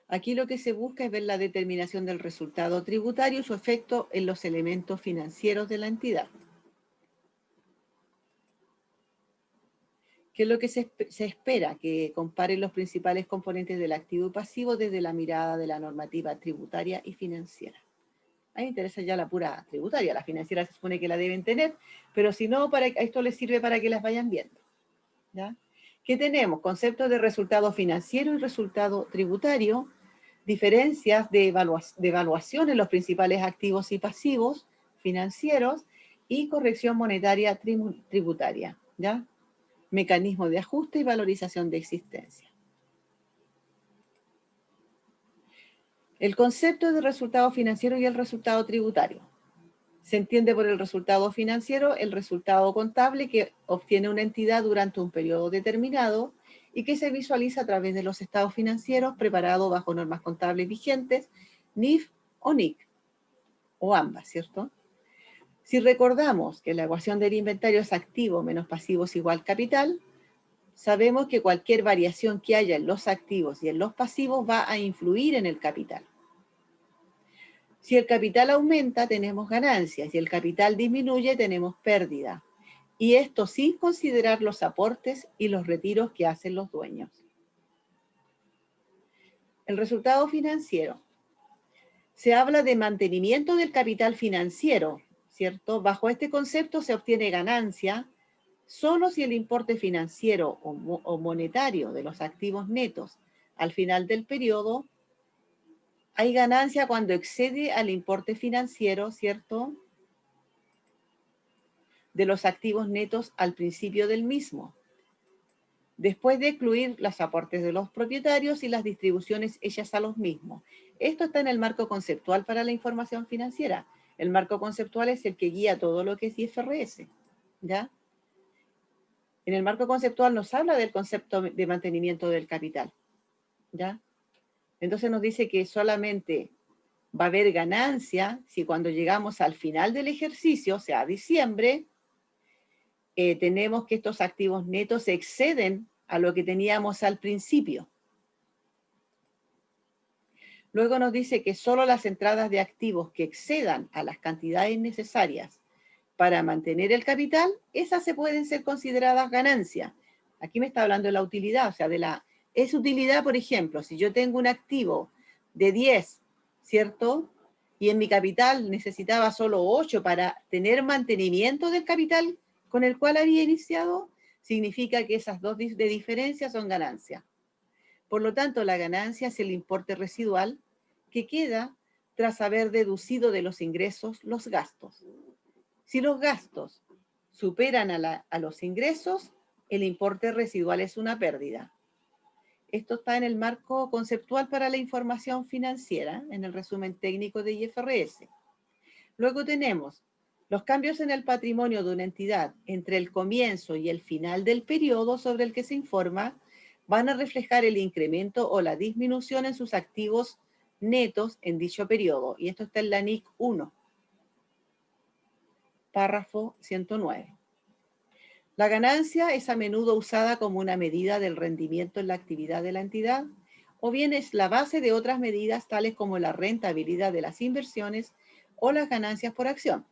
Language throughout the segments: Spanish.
Aquí lo que se busca es ver la determinación del resultado tributario y su efecto en los elementos financieros de la entidad. ¿Qué es lo que se espera? Que comparen los principales componentes del activo y pasivo desde la mirada de la normativa tributaria y financiera. A mí me interesa ya la pura tributaria, la financiera se supone que la deben tener, pero si no, esto les sirve para que las vayan viendo. ¿Ya? ¿Qué tenemos? Conceptos de resultado financiero y resultado tributario, diferencias de evaluación en los principales activos y pasivos financieros y corrección monetaria tributaria. ¿Ya? Mecanismo de ajuste y valorización de existencia. El concepto de resultado financiero y el resultado tributario. Se entiende por el resultado financiero el resultado contable que obtiene una entidad durante un periodo determinado y que se visualiza a través de los estados financieros preparados bajo normas contables vigentes, NIF o NIC, o ambas, ¿cierto? Si recordamos que la ecuación del inventario es activo menos pasivos igual capital, sabemos que cualquier variación que haya en los activos y en los pasivos va a influir en el capital. Si el capital aumenta, tenemos ganancias. Si el capital disminuye, tenemos pérdida. Y esto sin considerar los aportes y los retiros que hacen los dueños. El resultado financiero. Se habla de mantenimiento del capital financiero, ¿cierto? Bajo este concepto se obtiene ganancia solo si el importe financiero o monetario de los activos netos al final del periodo hay ganancia cuando excede al importe financiero, ¿cierto?, de los activos netos al principio del mismo, después de excluir los aportes de los propietarios y las distribuciones hechas a los mismos. Esto está en el marco conceptual para la información financiera. El marco conceptual es el que guía todo lo que es IFRS, ¿ya? En el marco conceptual nos habla del concepto de mantenimiento del capital, ¿ya? Entonces nos dice que solamente va a haber ganancia si cuando llegamos al final del ejercicio, o sea, a diciembre, tenemos que estos activos netos exceden a lo que teníamos al principio. Luego nos dice que solo las entradas de activos que excedan a las cantidades necesarias para mantener el capital, esas se pueden ser consideradas ganancias. Aquí me está hablando de la utilidad, o sea, es utilidad, por ejemplo, si yo tengo un activo de 10, ¿cierto? Y en mi capital necesitaba solo 8 para tener mantenimiento del capital con el cual había iniciado, significa que esas dos de diferencia son ganancias. Por lo tanto, la ganancia es el importe residual que queda tras haber deducido de los ingresos los gastos. Si los gastos superan a los ingresos, el importe residual es una pérdida. Esto está en el marco conceptual para la información financiera, en el resumen técnico de IFRS. Luego tenemos los cambios en el patrimonio de una entidad entre el comienzo y el final del periodo sobre el que se informa van a reflejar el incremento o la disminución en sus activos netos en dicho periodo. Y esto está en la NIC 1, párrafo 109. La ganancia es a menudo usada como una medida del rendimiento en la actividad de la entidad, o bien es la base de otras medidas tales como la rentabilidad de las inversiones o las ganancias por acción.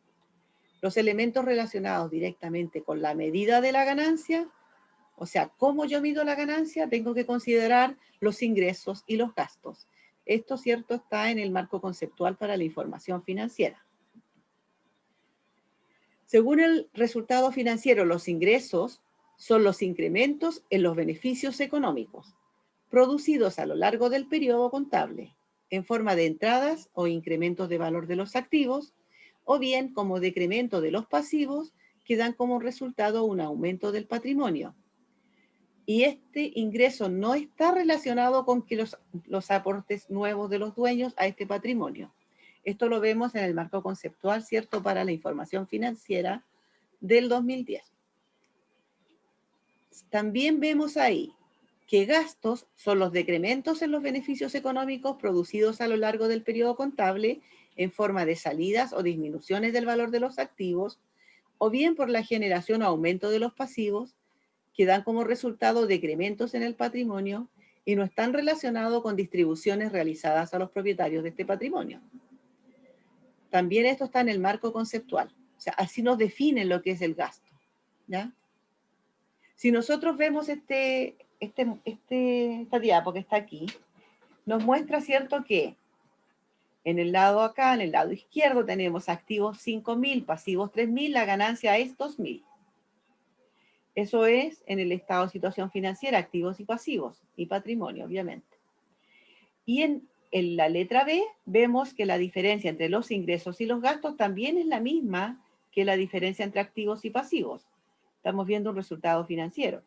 Los elementos relacionados directamente con la medida de la ganancia, o sea, cómo yo mido la ganancia, tengo que considerar los ingresos y los gastos. Esto, cierto, está en el marco conceptual para la información financiera. Según el resultado financiero, los ingresos son los incrementos en los beneficios económicos producidos a lo largo del periodo contable, en forma de entradas o incrementos de valor de los activos, o bien como decremento de los pasivos que dan como resultado un aumento del patrimonio. Y este ingreso no está relacionado con que los aportes nuevos de los dueños a este patrimonio. Esto lo vemos en el marco conceptual, ¿cierto?, para la información financiera del 2010. También vemos ahí que gastos son los decrementos en los beneficios económicos producidos a lo largo del periodo contable en forma de salidas o disminuciones del valor de los activos, o bien por la generación o aumento de los pasivos, que dan como resultado decrementos en el patrimonio, y no están relacionados con distribuciones realizadas a los propietarios de este patrimonio. También esto está en el marco conceptual. O sea, así nos definen lo que es el gasto, ¿ya? Si nosotros vemos esta diapo que está aquí, nos muestra, ¿cierto?, que en el lado acá, en el lado izquierdo, tenemos activos 5.000, pasivos 3.000, la ganancia es 2.000. Eso es en el estado de situación financiera, activos y pasivos, y patrimonio, obviamente. Y en la letra B vemos que la diferencia entre los ingresos y los gastos también es la misma que la diferencia entre activos y pasivos. Estamos viendo un resultado financiero.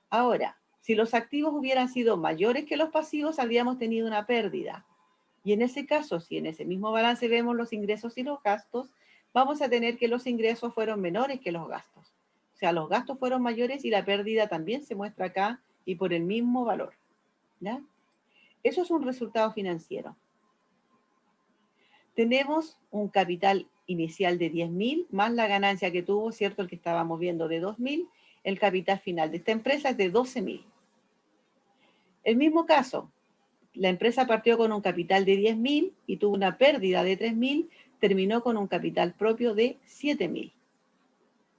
Ahora, si los activos hubieran sido mayores que los pasivos, habríamos tenido una pérdida. Y en ese caso, si en ese mismo balance vemos los ingresos y los gastos, vamos a tener que los ingresos fueron menores que los gastos. O sea, los gastos fueron mayores y la pérdida también se muestra acá y por el mismo valor, ¿ya? Eso es un resultado financiero. Tenemos un capital inicial de 10.000 más la ganancia que tuvo, ¿cierto? El que estábamos viendo de 2.000. El capital final de esta empresa es de 12.000. El mismo caso, la empresa partió con un capital de 10.000 y tuvo una pérdida de 3.000, terminó con un capital propio de 7.000.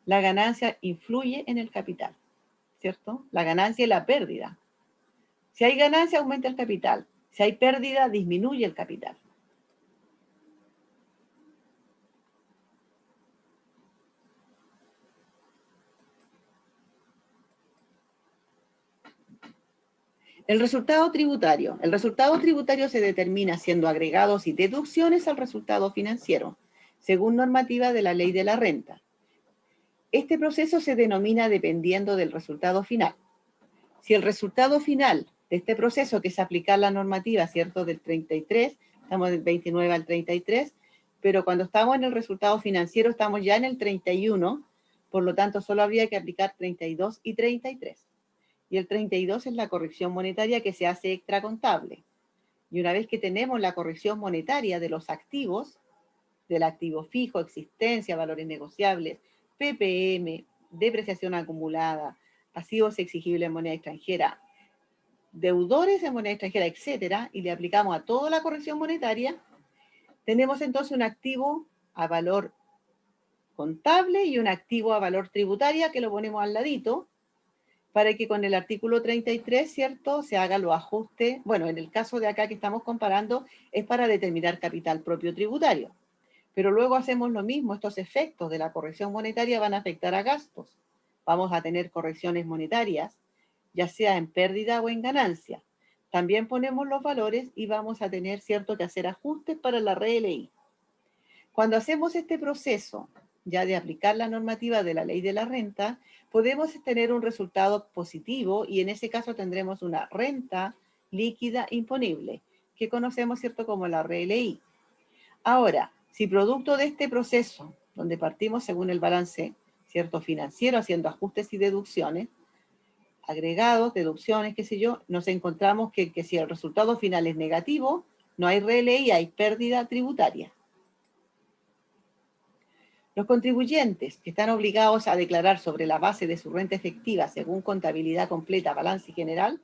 La ganancia influye en el capital, ¿cierto? La ganancia y la pérdida. Si hay ganancia, aumenta el capital. Si hay pérdida, disminuye el capital. El resultado tributario. El resultado tributario se determina haciendo agregados y deducciones al resultado financiero, según normativa de la ley de la renta. Este proceso se denomina dependiendo del resultado final. Si el resultado final de este proceso, que es aplicar la normativa, ¿cierto?, del 33, estamos del 29 al 33, pero cuando estamos en el resultado financiero estamos ya en el 31, por lo tanto solo habría que aplicar 32 y 33. Y el 32 es la corrección monetaria que se hace extracontable. Y una vez que tenemos la corrección monetaria de los activos, del activo fijo, existencia, valores negociables, PPM, depreciación acumulada, pasivos exigibles en moneda extranjera, deudores en moneda extranjera, etcétera, y le aplicamos a toda la corrección monetaria, tenemos entonces un activo a valor contable y un activo a valor tributaria que lo ponemos al ladito, para que con el artículo 33, ¿cierto?, se haga los ajustes. Bueno, en el caso de acá que estamos comparando, es para determinar capital propio tributario. Pero luego hacemos lo mismo, estos efectos de la corrección monetaria van a afectar a gastos. Vamos a tener correcciones monetarias, ya sea en pérdida o en ganancia. También ponemos los valores y vamos a tener, ¿cierto?, que hacer ajustes para la RLI. Cuando hacemos este proceso ya de aplicar la normativa de la ley de la renta, podemos tener un resultado positivo y en ese caso tendremos una renta líquida imponible, que conocemos, ¿cierto?, como la RLI. Ahora, si producto de este proceso, donde partimos según el balance, ¿cierto?, financiero, haciendo ajustes y deducciones, agregados, deducciones, qué sé yo, nos encontramos que si el resultado final es negativo, no hay RLI, hay pérdida tributaria. Los contribuyentes que están obligados a declarar sobre la base de su renta efectiva según contabilidad completa, balance general,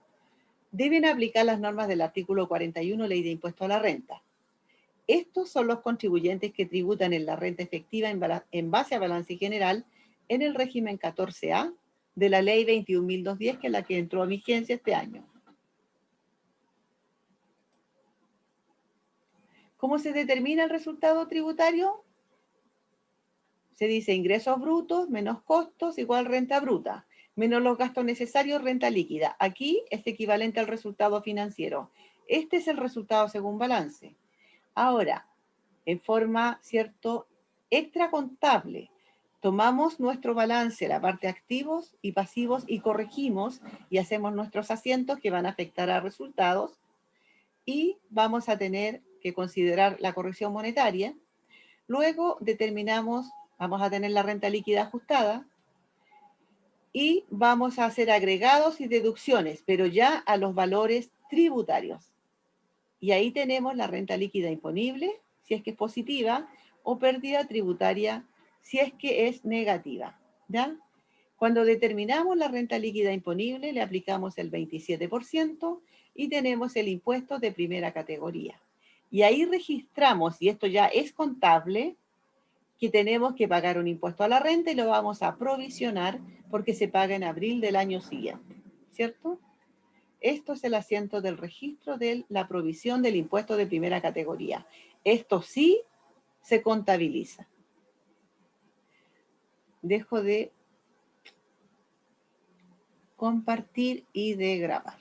deben aplicar las normas del artículo 41, Ley de Impuesto a la Renta. Estos son los contribuyentes que tributan en la renta efectiva en base a balance general en el régimen 14A de la Ley 21.210, que es la que entró a vigencia este año. ¿Cómo se determina el resultado tributario? Se dice ingresos brutos menos costos igual renta bruta, menos los gastos necesarios, renta líquida. Aquí es equivalente al resultado financiero. Este es el resultado según balance. Ahora, en forma, ¿cierto?, extracontable, tomamos nuestro balance, la parte activos y pasivos, y corregimos y hacemos nuestros asientos que van a afectar a resultados, y vamos a tener que considerar la corrección monetaria. Luego determinamos, vamos a tener la renta líquida ajustada y vamos a hacer agregados y deducciones, pero ya a los valores tributarios. Y ahí tenemos la renta líquida imponible, si es que es positiva, o pérdida tributaria, si es que es negativa, ¿ya? Cuando determinamos la renta líquida imponible, le aplicamos el 27% y tenemos el impuesto de primera categoría. Y ahí registramos, y esto ya es contable, que tenemos que pagar un impuesto a la renta y lo vamos a provisionar porque se paga en abril del año siguiente, ¿cierto? Esto es el asiento del registro de la provisión del impuesto de primera categoría. Esto sí se contabiliza. Dejo de compartir y de grabar.